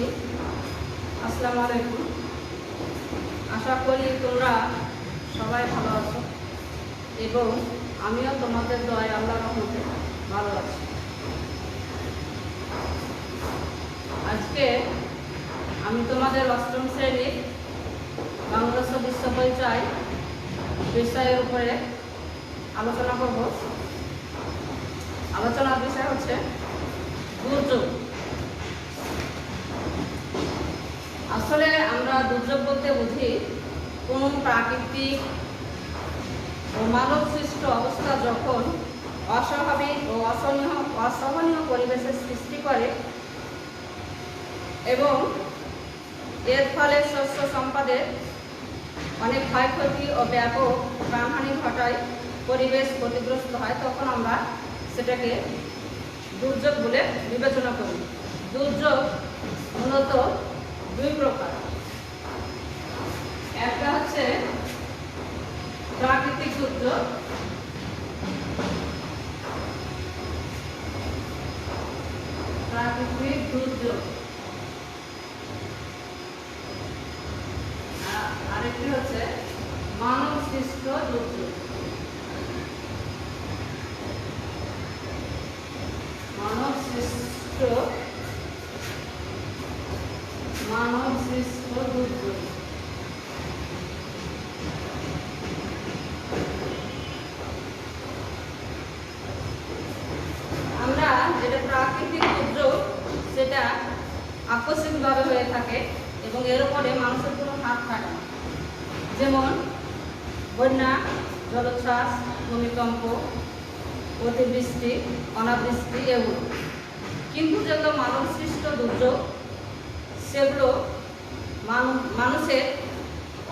শিক্ষার্থী, আসসালামু আলাইকুম। আশা করি তোমরা সবাই ভালো আছো এবং আমিও তোমাদের দয়ায় আল্লাহর রহমতে ভালো আছি। আজকে আমি তোমাদের অষ্টম শ্রেণীর বাংলা বিশ্ব পরিচয় বিষয়ের উপরে আলোচনা করব। আলোচনার বিষয় হচ্ছে দুর্যোগ। আসলে আমরা দুর্যোগ বলতে বুঝি কোনো প্রাকৃতিক ও মানব সৃষ্ট অবস্থা যখন অস্বাভাবিক ও অসহনীয় পরিবেশের সৃষ্টি করে এবং এর ফলে শস্য সম্পদের অনেক ক্ষয়ক্ষতি ও ব্যাপক প্রাণহানি ঘটায়, পরিবেশ ক্ষতিগ্রস্ত হয়, তখন আমরা সেটাকে দুর্যোগ বলে বিবেচনা করি। দুর্যোগ মূলত দুই প্রকার। একটা হচ্ছে প্রাকৃতিক দুর্যোগ, আরেকটি হচ্ছে মানব সৃষ্ট দুর্যোগ। মানব সৃষ্ট দুর্যোগ। আমরা যেটা প্রাকৃতিক দুর্যোগ সেটা আকস্মিকভাবে হয়ে থাকে এবং এর উপরে মানুষের কোনো হাত থাকে না, যেমন বন্যা, জলোচ্ছ্বাস, ভূমিকম্প, অতিবৃষ্টি, অনাবৃষ্টি এগুলো। কিন্তু যেগুলো মানব সৃষ্ট দুর্যোগ সেগুলো মানুষের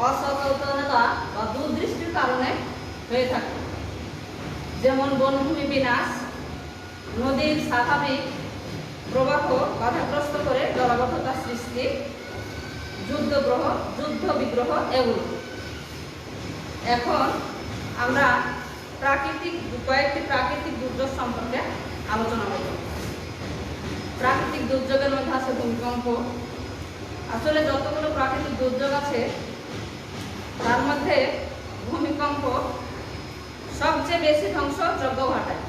অসচেতনতা বা দুর্দৃষ্টির কারণে হয়ে থাকে, যেমন বনভূমি বিনাশ, নদীর স্বাভাবিক প্রবাহ বাধাগ্রস্ত করে জলাবদ্ধতা সৃষ্টি, যুদ্ধ বিগ্রহ এগুলো। এখন আমরা কয়েকটি প্রাকৃতিক দুর্যোগ সম্পর্কে আলোচনা করব। প্রাকৃতিক দুর্যোগের মধ্যে আছে ভূমিকম্প। আসলে যতগুলো প্রাকৃতিক দুর্যোগ আছে তার মধ্যে ভূমিকম্প সবচেয়ে বেশি ধ্বংসযজ্ঞ ঘটায়।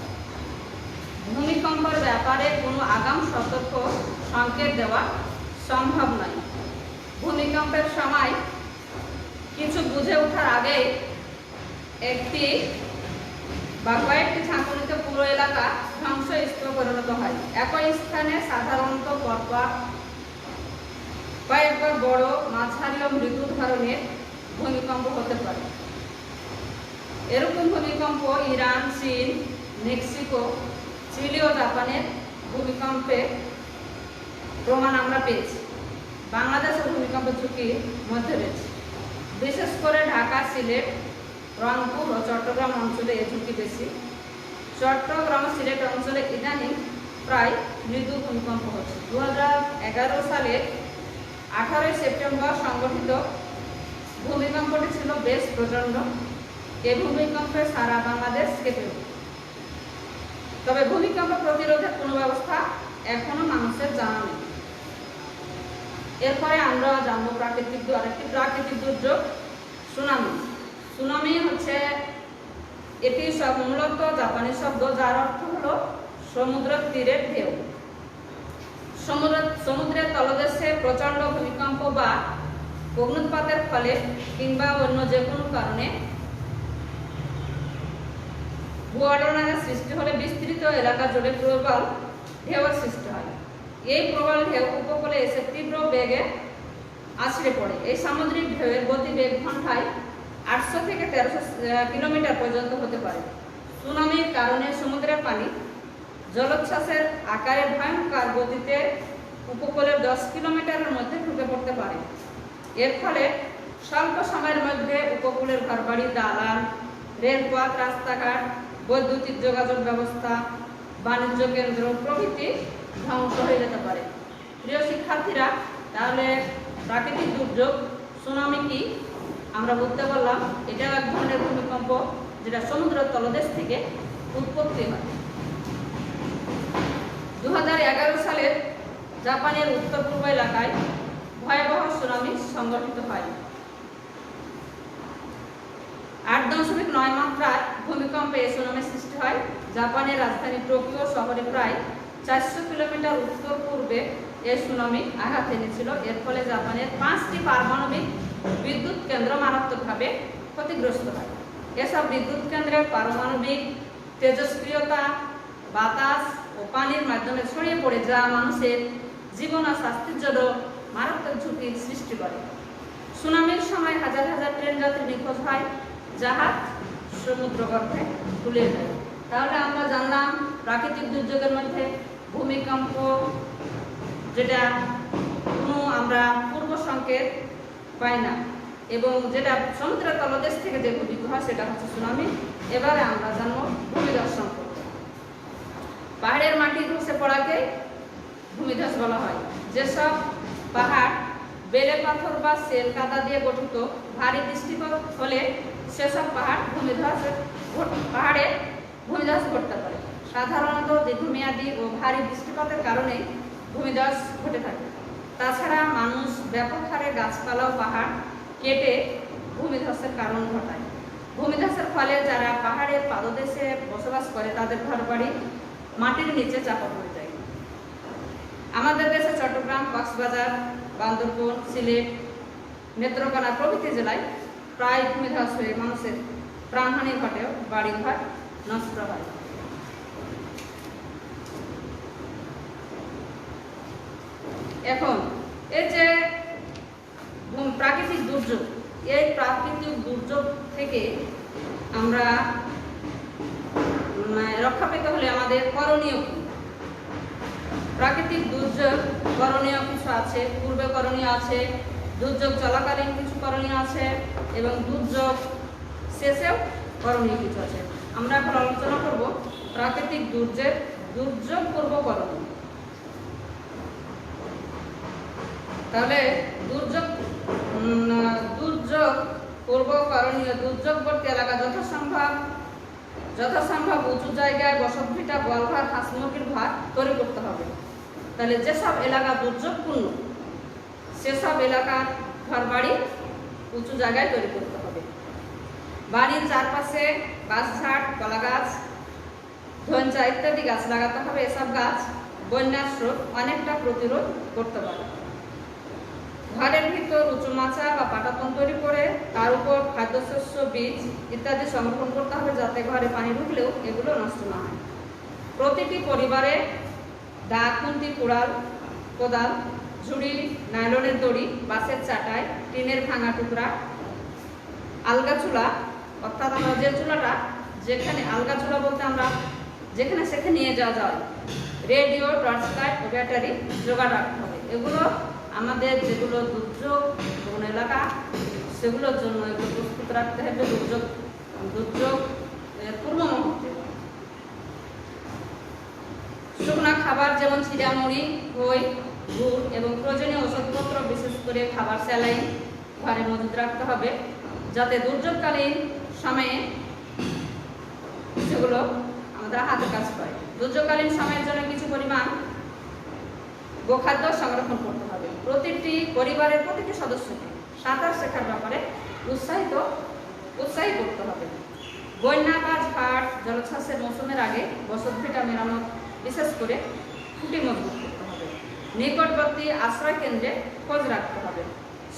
ভূমিকম্পের ব্যাপারে কোনো আগাম সতর্ক সংকেত দেওয়া সম্ভব নয়। ভূমিকম্পের সময় কিছু বুঝে ওঠার আগে একটি বা কয়েকটি ঝাঁকুনিতে পুরো এলাকা ধ্বংসস্তূপে পরিণত হয়। একই স্থানে সাধারণত পরপর কয়েকবার বড়, মাঝারি ও মৃদু ধরনের ভূমিকম্প হতে পারে। এরকম ভূমিকম্প ইরান, চীন, মেক্সিকো, চিলি ও জাপানের ভূমিকম্পে প্রমাণ আমরা পেয়েছি। বাংলাদেশের ভূমিকম্পের ঝুঁকির মধ্যে রয়েছে। বিশেষ করে ঢাকা, সিলেট, রংপুর ও চট্টগ্রাম অঞ্চলে এই ঝুঁকি বেশি। চট্টগ্রাম ও সিলেট অঞ্চলে ইদানিং প্রায় মৃদু ভূমিকম্প হচ্ছে। 2011 সালের 18 সেপ্টেম্বর সংঘটিত ভূমিকম্পটি ছিল বেশ প্রচণ্ড। এই ভূমিকম্পে সারা বাংলাদেশ কেঁপে ওঠে। তবে ভূমিকম্প প্রতিরোধের কোনো ব্যবস্থা এখনো মানুষের জানা নেই। এরপরে আমরা জানবো আরেকটি প্রাকৃতিক দুর্যোগ সুনামি। সুনামি হচ্ছে এটি মূলত জাপানি শব্দ, যার অর্থ হলো সমুদ্রের তীরের ঢেউ। সমুদ্রের তলদেশে প্রচণ্ড ভূমিকম্প বা অগ্নুৎপাতের ফলে কিংবা অন্য যে কোনো কারণে ভূয়াডোনার সৃষ্টি হলে বিস্তৃত এলাকা জুড়ে প্রবল ঢেউয়ের সৃষ্টি হয়। এই প্রবল ঢেউ উপকূলে এসে তীব্র বেগে আছড়ে পড়ে। এই সামুদ্রিক ঢেউয়ের গতিবেগ ঘন্টায় 800 থেকে 1300 কিলোমিটার পর্যন্ত হতে পারে। সুনামির কারণে সমুদ্রের পানি জলোচ্ছ্বাসের আকারে ভয়ঙ্কর গতিতে উপকূলের 10 কিলোমিটারের মধ্যে ঢুকে পড়তে পারে। এর ফলে স্বল্প সময়ের মধ্যে উপকূলের ঘরবাড়ি, দালান, রেলপথ, রাস্তাঘাট, বৈদ্যুতিক যোগাযোগ ব্যবস্থা, বাণিজ্য কেন্দ্র প্রভৃতি ধ্বংস হয়ে যেতে পারে। প্রিয় শিক্ষার্থীরা, তাহলে প্রাকৃতিক দুর্যোগ সুনামি কি আমরা বলতে পারলাম। এটা এক ধরনের ভূমিকম্প যেটা সমুদ্রের তলদেশ থেকে উৎপত্তি হয়। 2011 সালের জাপানের উত্তর পূর্ব এলাকায় ভয়াবহ সুনামি সংঘটিত হয়। 8.9 মাত্রার ভূমিকম্পে এই সুনামি সৃষ্টি হয়। জাপানের রাজধানী টোকিও শহরে প্রায় 400 কিলোমিটার উত্তর পূর্বে এই সুনামি আঘাত এনেছিল। এর ফলে জাপানের 5টি পারমাণবিক বিদ্যুৎ কেন্দ্র মারাত্মকভাবে ক্ষতিগ্রস্ত হয়। এসব বিদ্যুৎ কেন্দ্রের পারমাণবিক তেজস্ক্রিয়তা বাতাস ও পানির মাধ্যমে ছড়িয়ে পড়ে, যা মানুষের জীবন ও স্বাস্থ্যের জন্য মারাত্মক ঝুঁকির সৃষ্টি করে। সুনামির সময় হাজার হাজার ট্রেন যাত্রী নিখোঁজ হয়, জাহাজ সমুদ্রগর্ভে তুলে যায়। তাহলে আমরা জানলাম প্রাকৃতিক দুর্যোগের মধ্যে ভূমিকম্প, যেটা কোনো আমরা পূর্ব সংকেত পাই না, এবং যেটা সমুদ্রের তলদেশ থেকে যে ঘটিত হয় সেটা হচ্ছে সুনামি। এবারে আমরা জানবো ভূমিধস সম্পর্কে। পাহাড়ের মাটি ধসে পড়াকে ভূমিধস বলা হয়। যেসব পাহাড় বেলে পাথর বা সেল কাদা দিয়ে গঠিত, ভারী বৃষ্টিপাত হলে সেসব পাহাড়ে ভূমিধস ঘটতে পারে। সাধারণত দীর্ঘমেয়াদী ও ভারী বৃষ্টিপাতের কারণে ভূমিধস ঘটে থাকে। তাছাড়া মানুষ ব্যাপক হারে গাছপালা ও পাহাড় কেটে ভূমিধসের কারণ ঘটায়। ভূমিধসের ফলে যারা পাহাড়ের পাদদেশে বসবাস করে তাদের ঘরবাড়ি মাটির নিচে চাপা পড়ে যায়। আমাদের দেশে চট্টগ্রাম, কক্সবাজার, বান্দরবান, সিলেট, নেত্রকোনা প্রভৃতি জেলায় প্রায় ভূমিধস হয়ে মানুষের প্রাণহানি ঘটেও বাড়িঘর নষ্ট হয়। এখন এই যে প্রাকৃতিক দুর্যোগ, এই প্রাকৃতিক দুর্যোগ থেকে আমরা রক্ষা পেতে হলে আমাদের করণীয় কি? প্রাকৃতিক দুর্যোগ করণীয় কিছু আছে, পূর্বে করণীয় আছে, দুর্যোগ চলাকালীন কিছু করণীয় আছে, এবং দুর্যোগ শেষেও করণীয় কিছু আছে। আমরা এখন আলোচনা করব প্রাকৃতিক দুর্যোগ পূর্ব করণীয়। তাহলে দুর্যোগ পূর্ব করণীয়: দুর্যোগবর্তী এলাকা যথাসম্ভব উঁচু জায়গায় বসতভিটা, গোয়ালঘর, হাঁস মুরগির ঘর তৈরি করতে হবে। তাহলে যেসব এলাকা দুর্যোগপূর্ণ সেসব এলাকার ঘর বাড়ি উঁচু জায়গায় তৈরি করতে হবে। বাড়ির চারপাশে বাঁশঝাড়, কলা গাছ, ধনচা ইত্যাদি গাছ লাগাতে হবে। এসব গাছ বন্যার স্রোত অনেকটা প্রতিরোধ করতে পারে। ঘরের ভিতর উঁচু মাচা বা পাটাতন তৈরি করে তার উপর খাদ্যশস্য, বীজ ইত্যাদি সংরক্ষণ করতে হবে, যাতে ঘরে পানি ঢুকলেও এগুলো নষ্ট না হয়। প্রতিটি পরিবারে দা, খুন্তি, কোদাল, ঝুড়ি, নাইলনের দড়ি, বাঁশের চাটাই, টিনের ভাঙা টুকরা, আলগা চুলা, অর্থাৎ আমরা যে চুলাটা যেখানে আলগা চুলা বলতে আমরা যেখানে সেখানে নিয়ে যাওয়া যায়, রেডিও, টর্চ লাইট ও ব্যাটারি জোগাড় রাখতে হবে। এগুলো আমাদের যেগুলো দুর্যোগ কোন এলাকা সেগুলোর জন্য এগুলো প্রস্তুত রাখতে হবে দুর্যোগ পূর্ব মুহূর্তে। শুকনা খাবার যেমন চিড়া, মুড়ি, খই, গুড় এবং প্রয়োজনীয় ওষুধপত্র, বিশেষ করে খাবার স্যালাইন ঘরে মজুদ রাখতে হবে, যাতে দুর্যোগকালীন সময়ে সেগুলো আমাদের হাতে কাজ করে। দুর্যোগকালীন সময়ের জন্য কিছু পরিমাণ গোখাদ্য সংরক্ষণ করতে হবে। প্রতিটি পরিবারের প্রতিটি সদস্যকে সাঁতার শেখার ব্যাপারে উৎসাহী করতে হবে। বন্যা বা ঝড় জলোচ্ছ্বাসের মৌসুমের আগে বসতভিটা মেরামত, বিশেষ করে খুঁটি মজবুত করতে হবে। নিকটবর্তী আশ্রয় কেন্দ্রে খোঁজ রাখতে হবে।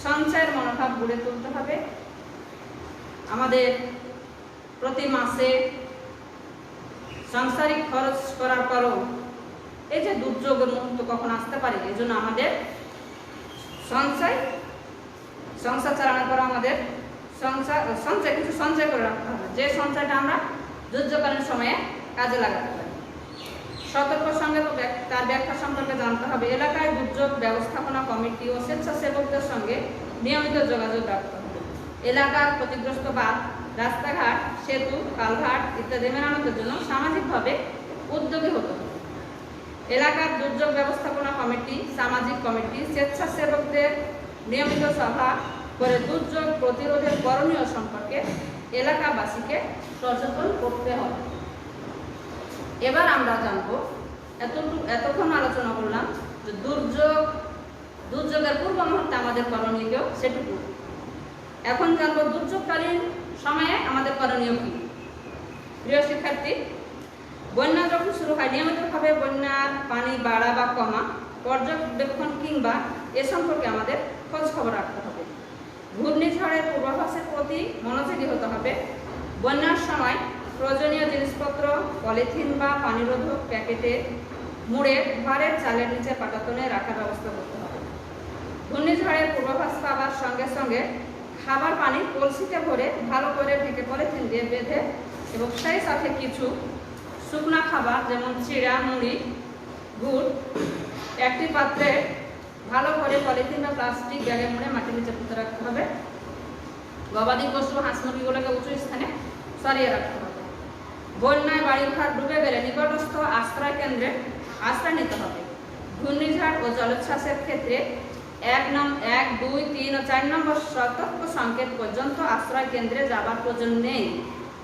সঞ্চয়ের মনোভাব গড়ে তুলতে হবে। আমাদের প্রতি মাসে সাংসারিক খরচ করার পরও এই যে দুর্যোগের মুহূর্ত কখন আসতে পারে, এই জন্য আমাদের সংসার চালানোর পর আমাদের কিছু সঞ্চয় করে রাখতে হবে, যে সঞ্চয়টা আমরা দুর্যোগকালীন সময়ে কাজে লাগাতে পারি। সতর্ক সঙ্গে তার ব্যাখ্যা সম্পর্কে জানতে হবে। এলাকায় দুর্যোগ ব্যবস্থাপনা কমিটি ও স্বেচ্ছাসেবকদের সঙ্গে নিয়মিত যোগাযোগ রাখতে হবে। এলাকার ক্ষতিগ্রস্ত বাঁধ, রাস্তাঘাট, সেতু, কালভার্ট ইত্যাদি মেরামতের জন্য সামাজিকভাবে উদ্যোগী হতে হবে। এলাকার দুর্যোগ ব্যবস্থাপনা কমিটি, সামাজিক কমিটি, স্বেচ্ছাসেবকদের নিয়মিত সভা করে দুর্যোগ প্রতিরোধের করণীয় সম্পর্কে এলাকাবাসীকে সচেতন করতে হবে। এবার আমরা জানবো, এতক্ষণ আলোচনা করলাম যে দুর্যোগের পূর্ব মুহূর্তে আমাদের করণীয় সেটুকু। এখন জানবো দুর্যোগকালীন সময়ে আমাদের করণীয় কি। প্রিয় শিক্ষার্থী, বন্যা যখন শুরু হয় নিয়মিতভাবে বন্যার পানি বাড়া বা কমা পর্যবেক্ষণ কিংবা এ সম্পর্কে আমাদের খোঁজ খবর রাখতে হবে। ঘূর্ণিঝড়ের পূর্বাভাসের প্রতি মনোযোগী হতে হবে। বন্যার সময় প্রয়োজনীয় জিনিসপত্র পলিথিন বা পানিরোধক প্যাকেটে মুড়ে ঘরের চালের নিচে পাটাতনে রাখার ব্যবস্থা করতে হবে। ঘূর্ণিঝড়ের পূর্বাভাস পাওয়ার সঙ্গে সঙ্গে খাবার পানি কলসিতে ভরে ভালো করে ঢেকে পলিথিন দিয়ে বেঁধে এবং সেই সাথে কিছু শুকনা খাবার যেমন চিড়া, মুড়ি, গুড় একটি পাত্রে ভালো করে পলিথিন বা প্লাস্টিক ব্যাগে মুড়ে মাটির নিচে পুঁতে রাখতে হবে। গবাদি পশু হাঁস মুরগিগুলোকে উঁচু স্থানে সরিয়ে রাখতে হবে। বন্যায় বাড়িঘর ডুবে গেলে নিকটস্থ আশ্রয় কেন্দ্রে আশ্রয় নিতে হবে। ঘূর্ণিঝড় ও জলোচ্ছ্বাসের ক্ষেত্রে 1, 2, 3 ও 4 নম্বর সতর্ক সংকেত পর্যন্ত আশ্রয় কেন্দ্রে যাবার প্রয়োজন নেই।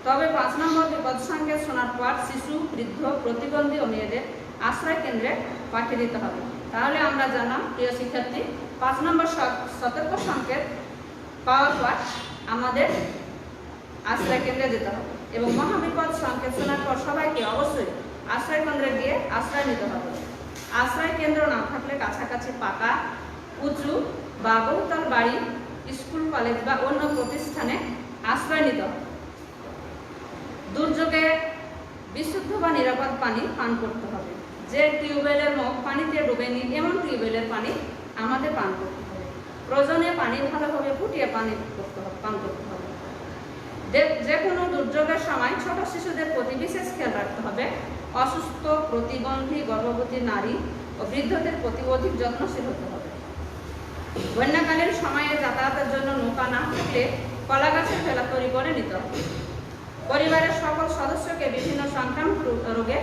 তবে 5 নম্বর বিপদ সংকেত শোনার পর শিশু, বৃদ্ধ, প্রতিবন্ধী ও মেয়েদের আশ্রয় কেন্দ্রে পাঠিয়ে দিতে হবে। তাহলে আমরা জানলাম প্রিয় শিক্ষার্থী, 5 নম্বর সতর্ক সংকেত পাওয়ার পর আমাদের আশ্রয় কেন্দ্রে যেতে হবে এবং মহাবিপদ সংকেত শোনার পর সবাইকে অবশ্যই আশ্রয় কেন্দ্রে গিয়ে আশ্রয় নিতে হবে। আশ্রয় কেন্দ্র না থাকলে কাছাকাছি পাকা, উঁচু বা বহুতল বাড়ি, স্কুল, কলেজ বা অন্য প্রতিষ্ঠানে আশ্রয় নিতে হবে। দুর্যোগে বিশুদ্ধ বা নিরাপদ পানি পান করতে হবে। যে টিউবওয়েলের মুখ পানিতে ডুবেনি এমন টিউবওয়েলের পানি আমাদের পান করতে হবে। প্রয়োজনে পানি ভালোভাবে ফুটিয়ে পান করতে হবে। যে কোনো দুর্যোগের সময় ছোট শিশুদের প্রতি বিশেষ খেয়াল রাখতে হবে। অসুস্থ, প্রতিবন্ধী, গর্ভবতী নারী ও বৃদ্ধদের প্রতি অধিক যত্নশীল হতে হবে। বন্যাকালীন সময়ে যাতায়াতের জন্য নৌকা না থাকলে কলা গাছের ভেলা তৈরি করে নিতে হবে। পরিবারের সকল সদস্যকে বিভিন্ন সংক্রামক রোগে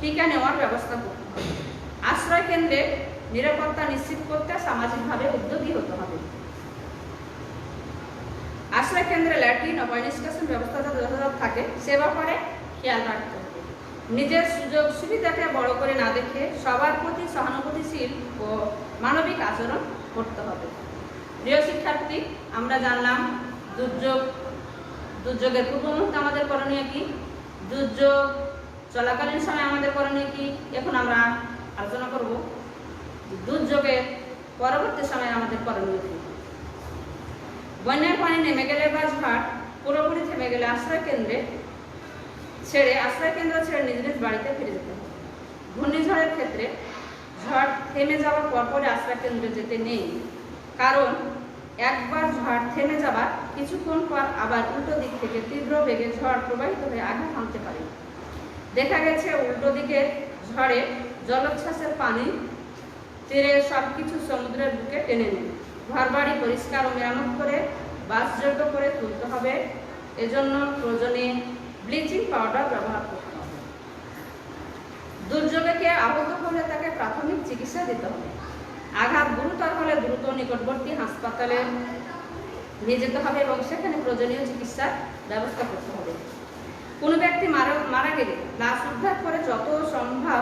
টিকা নেওয়ার ব্যবস্থা করতে হবে। আশ্রয় কেন্দ্রে নিরাপত্তা নিশ্চিত করতে সামাজিকভাবে উদ্যোগী হতে হবে। আশ্রয় কেন্দ্রে ল্যাট্রিন ও নিষ্কাশন ব্যবস্থা যাতে যথাযথ থাকে সে ব্যাপারে খেয়াল রাখতে হবে। নিজের সুযোগ সুবিধাকে বড় করে না দেখে সবার প্রতি সহানুভূতিশীল ও মানবিক আচরণ করতে হবে। প্রিয় শিক্ষার্থী, আমরা জানলাম দুর্যোগের পূর্ব মুহূর্তে আমাদের করণীয় কি, দুর্যোগ চলাকালীন সময় আমাদের করণীয় কি। এখন আমরা আলোচনা করব দুর্যোগের পরবর্তী সময়ে আমাদের করণীয় কি। বন্যার পানি নেমে গেলে বা ঝড় পুরোপুরি থেমে গেলে আশ্রয় কেন্দ্র ছেড়ে নিজ নিজ বাড়িতে ফিরে যেতে হবে। ঘূর্ণিঝড়ের ক্ষেত্রে ঝড় থেমে যাওয়ার পরপরই আশ্রয় কেন্দ্রে যেতে নেই, কারণ একবার ঝড় থেমে যাবার কিছুক্ষণ পর আবার উল্টো দিক থেকে তীব্র বেগে ঝড় প্রবাহিত হয়ে আঘাত হানতে পারে। দেখা গেছে উল্টো দিকের ঝড়ে জলোচ্ছ্বাসের পানি তীরে সবকিছু সমুদ্রের বুকে টেনে নেয়। ঘরবাড়ি পরিষ্কার ও মেরামত করে বাসযোগ্য করে তুলতে হবে। এজন্য প্রয়োজনে ব্লিচিং পাউডার ব্যবহার করতে হবে। দুর্যোগে আহত হলে তাকে প্রাথমিক চিকিৎসা দিতে হবে। আঘাত গুরুতর হলে দ্রুত নিকটবর্তী হাসপাতালে নিয়ে যেতে হবে এবং সেখানে প্রয়োজনীয় চিকিৎসার ব্যবস্থা করতে হবে। কোনো ব্যক্তি মারা গেলে লাশ উদ্ধার করে যত সম্ভব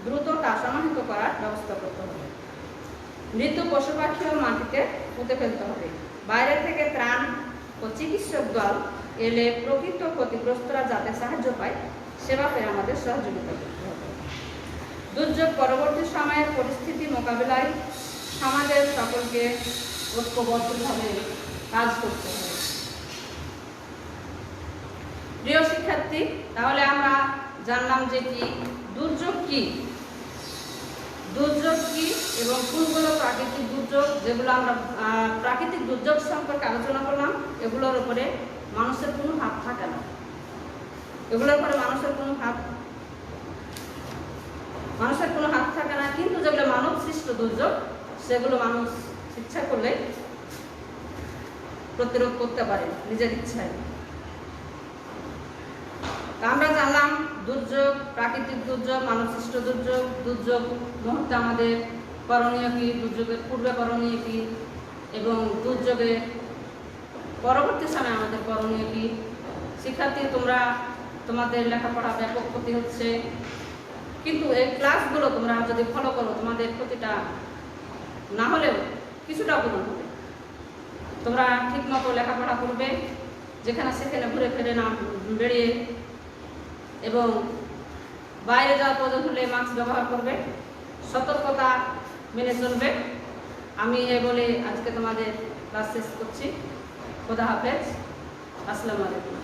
দ্রুত তা সমাহিত করার ব্যবস্থা করতে হবে। মৃত পশু পাখিও মাটিতে পুঁতে ফেলতে হবে। বাইরে থেকে ত্রাণ ও চিকিৎসক দল এলে প্রকৃত ক্ষতিগ্রস্তরা যাতে সাহায্য পায় সে ব্যাপারে আমাদের সহযোগিতা করতে হবে। দুর্যোগ পরবর্তী সময়ের পরিস্থিতি মোকাবিলায় সমাজের সকলকে ঐক্যবদ্ধভাবে কাজ করতে হবে। প্রিয় শিক্ষার্থী, তাহলে আমরা জানলাম যে কি দুর্যোগ কি এবং কোনগুলো প্রাকৃতিক দুর্যোগ, যেগুলো আমরা প্রাকৃতিক দুর্যোগ সম্পর্কে আলোচনা করলাম। এগুলোর উপরে মানুষের কোনো হাত থাকে না, কিন্তু যেগুলো মানব সৃষ্ট দুর্যোগ সেগুলো মানুষ ইচ্ছা করলে প্রতিরোধ করতে পারে নিজের ইচ্ছায়। আমরা জানলাম দুর্যোগ, প্রাকৃতিক দুর্যোগ, মানব সৃষ্ট দুর্যোগ মুহূর্তে আমাদের করণীয় কি, দুর্যোগের পূর্বে করণীয় কি এবং দুর্যোগের পরবর্তী সময় আমাদের করণীয় কি। শিক্ষার্থী, তোমাদের লেখাপড়া ব্যাপক ক্ষতি হচ্ছে, কিন্তু এই ক্লাসগুলো তোমরা যদি ফলো করো, তোমাদের প্রতিটা না হলেও কিছুটা পূরণ হবে। তোমরা ঠিক মতো লেখাপড়া করবে, যেখানে সেখানে ঘুরে ফিরে না বেরিয়ে, এবং বাইরে যাওয়ার প্রয়োজন হলে মাস্ক ব্যবহার করবে, সতর্কতা মেনে চলবে। আমি এই বলে আজকে তোমাদের ক্লাস শেষ করছি। খোদা হাফেজ, আসসালামু আলাইকুম।